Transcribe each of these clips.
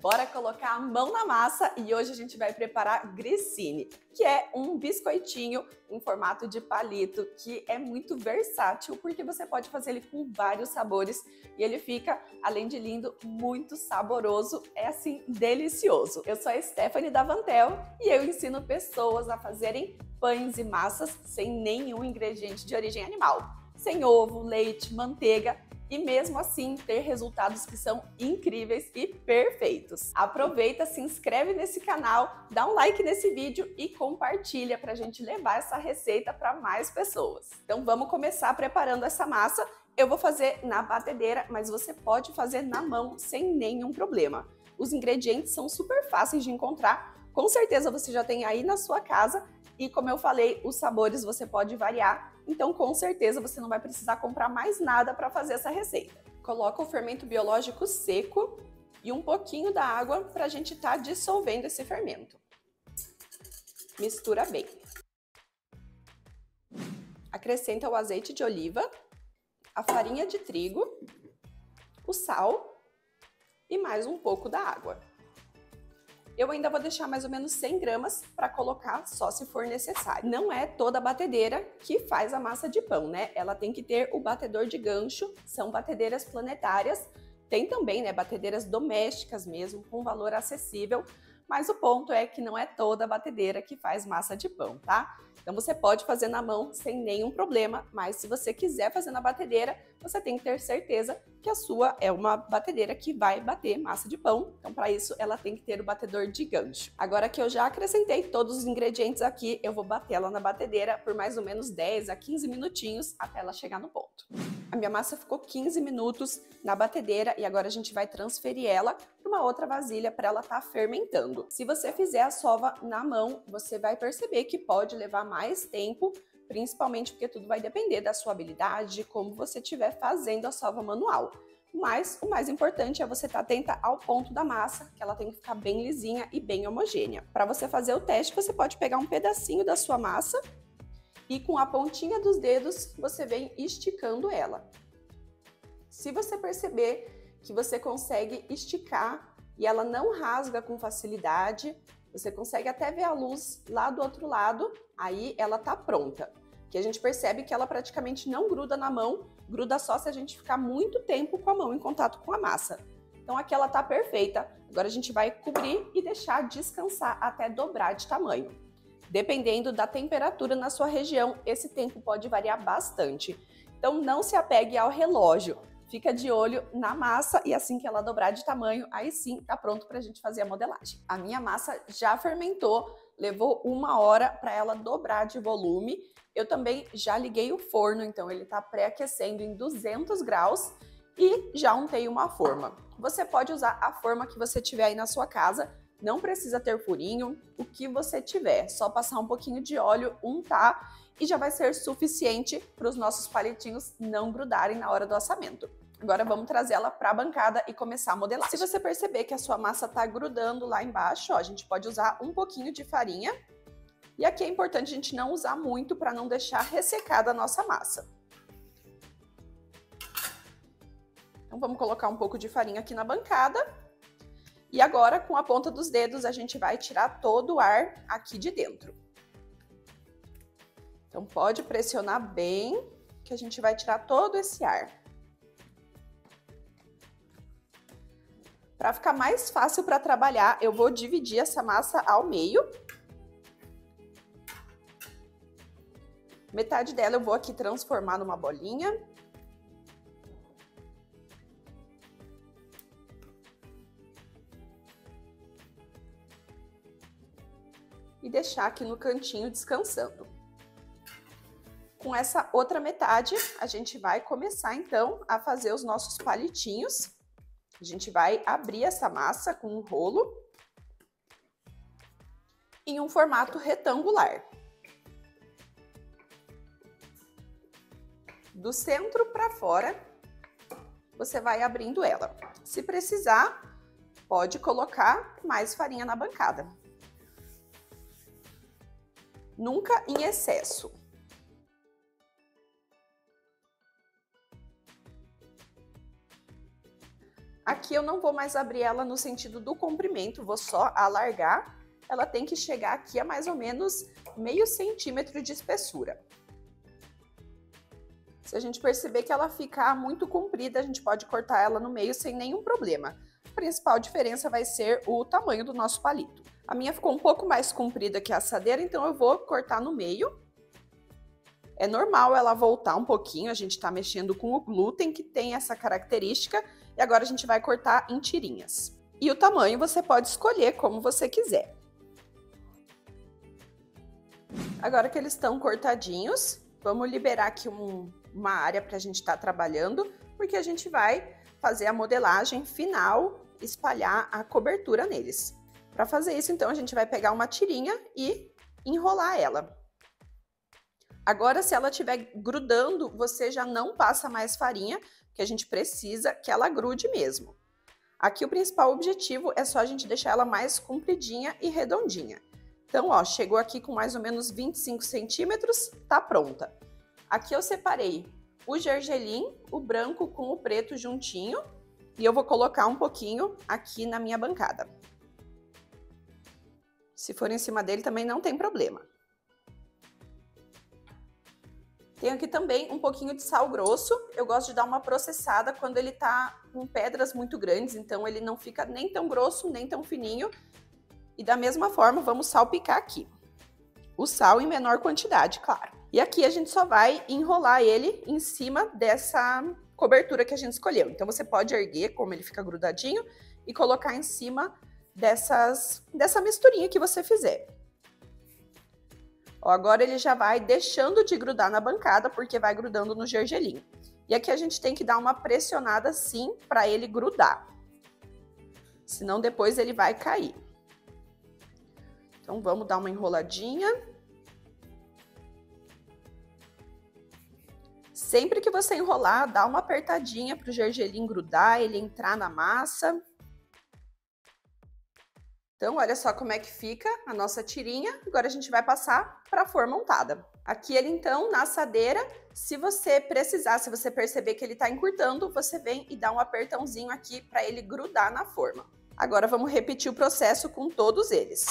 Bora colocar a mão na massa e hoje a gente vai preparar grissini, que é um biscoitinho em formato de palito que é muito versátil porque você pode fazer ele com vários sabores e ele fica, além de lindo, muito saboroso, é assim, delicioso. Eu sou a Stephanie da Vantel e eu ensino pessoas a fazerem pães e massas sem nenhum ingrediente de origem animal, sem ovo, leite, manteiga, e mesmo assim ter resultados que são incríveis e perfeitos. Aproveita, se inscreve nesse canal, dá um like nesse vídeo e compartilha para a gente levar essa receita para mais pessoas. Então vamos começar preparando essa massa. Eu vou fazer na batedeira, mas você pode fazer na mão sem nenhum problema. Os ingredientes são super fáceis de encontrar, com certeza você já tem aí na sua casa. E como eu falei, os sabores você pode variar, então com certeza você não vai precisar comprar mais nada para fazer essa receita. Coloca o fermento biológico seco e um pouquinho da água para a gente estar dissolvendo esse fermento. Mistura bem. Acrescenta o azeite de oliva, a farinha de trigo, o sal e mais um pouco da água. Eu ainda vou deixar mais ou menos 100 gramas para colocar só se for necessário. Não é toda batedeira que faz a massa de pão, né? Ela tem que ter o batedor de gancho, são batedeiras planetárias. Tem também, né, batedeiras domésticas mesmo, com valor acessível. Mas o ponto é que não é toda batedeira que faz massa de pão, tá? Então você pode fazer na mão sem nenhum problema, mas se você quiser fazer na batedeira, você tem que ter certeza que a sua é uma batedeira que vai bater massa de pão. Então para isso ela tem que ter o batedor de gancho. Agora que eu já acrescentei todos os ingredientes aqui, eu vou bater ela na batedeira por mais ou menos 10 a 15 minutinhos até ela chegar no ponto. A minha massa ficou 15 minutos na batedeira e agora a gente vai transferir ela para uma outra vasilha para ela estar fermentando. Se você fizer a sova na mão, você vai perceber que pode levar mais tempo, principalmente porque tudo vai depender da sua habilidade, de como você estiver fazendo a sova manual. Mas o mais importante é você estar atenta ao ponto da massa, que ela tem que ficar bem lisinha e bem homogênea. Para você fazer o teste, você pode pegar um pedacinho da sua massa e com a pontinha dos dedos você vem esticando ela. Se você perceber que você consegue esticar e ela não rasga com facilidade, você consegue até ver a luz lá do outro lado, aí ela tá pronta. Que a gente percebe que ela praticamente não gruda na mão, gruda só se a gente ficar muito tempo com a mão em contato com a massa. Então aqui ela tá perfeita, agora a gente vai cobrir e deixar descansar até dobrar de tamanho. Dependendo da temperatura na sua região, esse tempo pode variar bastante. Então não se apegue ao relógio. Fica de olho na massa e assim que ela dobrar de tamanho, aí sim tá pronto pra gente fazer a modelagem. A minha massa já fermentou, levou 1 hora para ela dobrar de volume. Eu também já liguei o forno, então ele tá pré-aquecendo em 200 graus e já untei uma forma. Você pode usar a forma que você tiver aí na sua casa, não precisa ter furinho, o que você tiver, só passar um pouquinho de óleo, untar e já vai ser suficiente para os nossos palitinhos não grudarem na hora do assamento. Agora vamos trazer ela para a bancada e começar a modelar. Se você perceber que a sua massa está grudando lá embaixo, ó, a gente pode usar um pouquinho de farinha. E aqui é importante a gente não usar muito para não deixar ressecada a nossa massa. Então vamos colocar um pouco de farinha aqui na bancada. E agora, com a ponta dos dedos, a gente vai tirar todo o ar aqui de dentro. Então pode pressionar bem, que a gente vai tirar todo esse ar. Para ficar mais fácil para trabalhar, eu vou dividir essa massa ao meio. Metade dela eu vou aqui transformar numa bolinha. E deixar aqui no cantinho descansando. Com essa outra metade, a gente vai começar então a fazer os nossos palitinhos. A gente vai abrir essa massa com um rolo em um formato retangular. Do centro para fora, você vai abrindo ela. Se precisar, pode colocar mais farinha na bancada. Nunca em excesso. Aqui eu não vou mais abrir ela no sentido do comprimento, vou só alargar. Ela tem que chegar aqui a mais ou menos meio centímetro de espessura. Se a gente perceber que ela ficar muito comprida, a gente pode cortar ela no meio sem nenhum problema. A principal diferença vai ser o tamanho do nosso palito. A minha ficou um pouco mais comprida que a assadeira, então eu vou cortar no meio. É normal ela voltar um pouquinho, a gente está mexendo com o glúten, que tem essa característica, e agora a gente vai cortar em tirinhas. E o tamanho você pode escolher como você quiser. Agora que eles estão cortadinhos, vamos liberar aqui uma área para a gente estar trabalhando, porque a gente vai fazer a modelagem final, espalhar a cobertura neles. Para fazer isso, então, a gente vai pegar uma tirinha e enrolar ela. Agora, se ela estiver grudando, você já não passa mais farinha, porque a gente precisa que ela grude mesmo. Aqui o principal objetivo é só a gente deixar ela mais compridinha e redondinha. Então, ó, chegou aqui com mais ou menos 25 centímetros, tá pronta. Aqui eu separei o gergelim, o branco com o preto juntinho, e eu vou colocar um pouquinho aqui na minha bancada. Se for em cima dele também não tem problema. Tenho aqui também um pouquinho de sal grosso. Eu gosto de dar uma processada quando ele tá com pedras muito grandes, então ele não fica nem tão grosso, nem tão fininho. E da mesma forma, vamos salpicar aqui. O sal em menor quantidade, claro. E aqui a gente só vai enrolar ele em cima dessa cobertura que a gente escolheu. Então você pode erguer, como ele fica grudadinho, e colocar em cima dessa misturinha que você fizer. Ó, agora ele já vai deixando de grudar na bancada, porque vai grudando no gergelim. E aqui a gente tem que dar uma pressionada sim para ele grudar. Senão depois ele vai cair. Então vamos dar uma enroladinha. Sempre que você enrolar, dá uma apertadinha para o gergelim grudar, ele entrar na massa. Então, olha só como é que fica a nossa tirinha. Agora a gente vai passar para a forma untada. Aqui ele, então, na assadeira, se você precisar, se você perceber que ele está encurtando, você vem e dá um apertãozinho aqui para ele grudar na forma. Agora vamos repetir o processo com todos eles.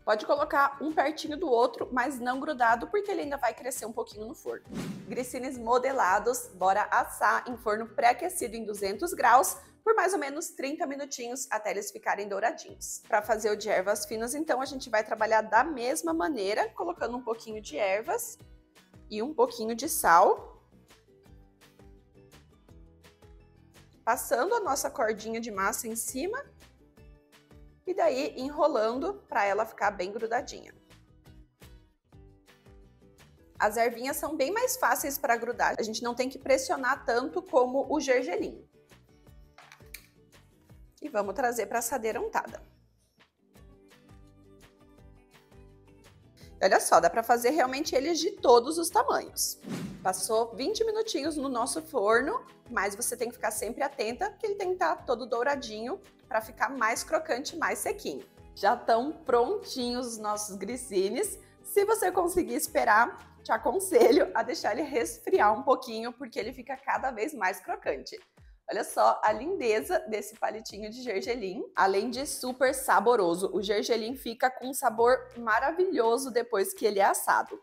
Pode colocar um pertinho do outro, mas não grudado, porque ele ainda vai crescer um pouquinho no forno. Grissines modelados, bora assar em forno pré-aquecido em 200 graus, por mais ou menos 30 minutinhos até eles ficarem douradinhos. Para fazer o de ervas finas, então, a gente vai trabalhar da mesma maneira, colocando um pouquinho de ervas e um pouquinho de sal. Passando a nossa cordinha de massa em cima e daí enrolando para ela ficar bem grudadinha. As ervinhas são bem mais fáceis para grudar, a gente não tem que pressionar tanto como o gergelim. E vamos trazer para a assadeira untada. Olha só, dá para fazer realmente eles de todos os tamanhos. Passou 20 minutinhos no nosso forno, mas você tem que ficar sempre atenta que ele tem que estar todo douradinho para ficar mais crocante, mais sequinho. Já estão prontinhos os nossos grissines. Se você conseguir esperar, te aconselho a deixar ele resfriar um pouquinho, porque ele fica cada vez mais crocante. Olha só a lindeza desse palitinho de gergelim, além de super saboroso. O gergelim fica com um sabor maravilhoso depois que ele é assado.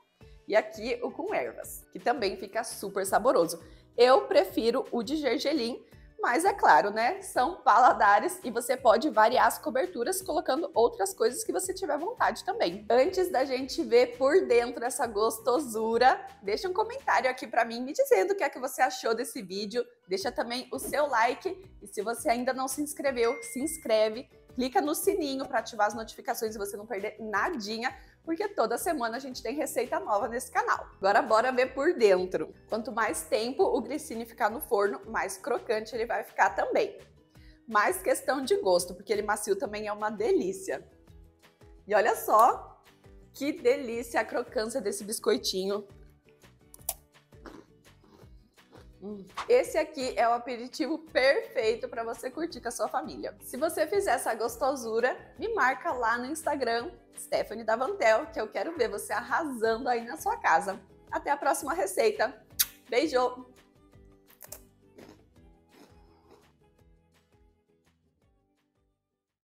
E aqui o com ervas, que também fica super saboroso. Eu prefiro o de gergelim, mas é claro, né? São paladares e você pode variar as coberturas colocando outras coisas que você tiver vontade também. Antes da gente ver por dentro essa gostosura, deixa um comentário aqui pra mim me dizendo o que é que você achou desse vídeo. Deixa também o seu like e se você ainda não se inscreveu, se inscreve. Clica no sininho para ativar as notificações e você não perder nadinha, porque toda semana a gente tem receita nova nesse canal. Agora bora ver por dentro. Quanto mais tempo o grissini ficar no forno, mais crocante ele vai ficar também. Mais questão de gosto, porque ele macio também é uma delícia. E olha só que delícia a crocância desse biscoitinho. Esse aqui é o aperitivo perfeito para você curtir com a sua família. Se você fizer essa gostosura, me marca lá no Instagram, Stephanie Davantel, que eu quero ver você arrasando aí na sua casa. Até a próxima receita. Beijo!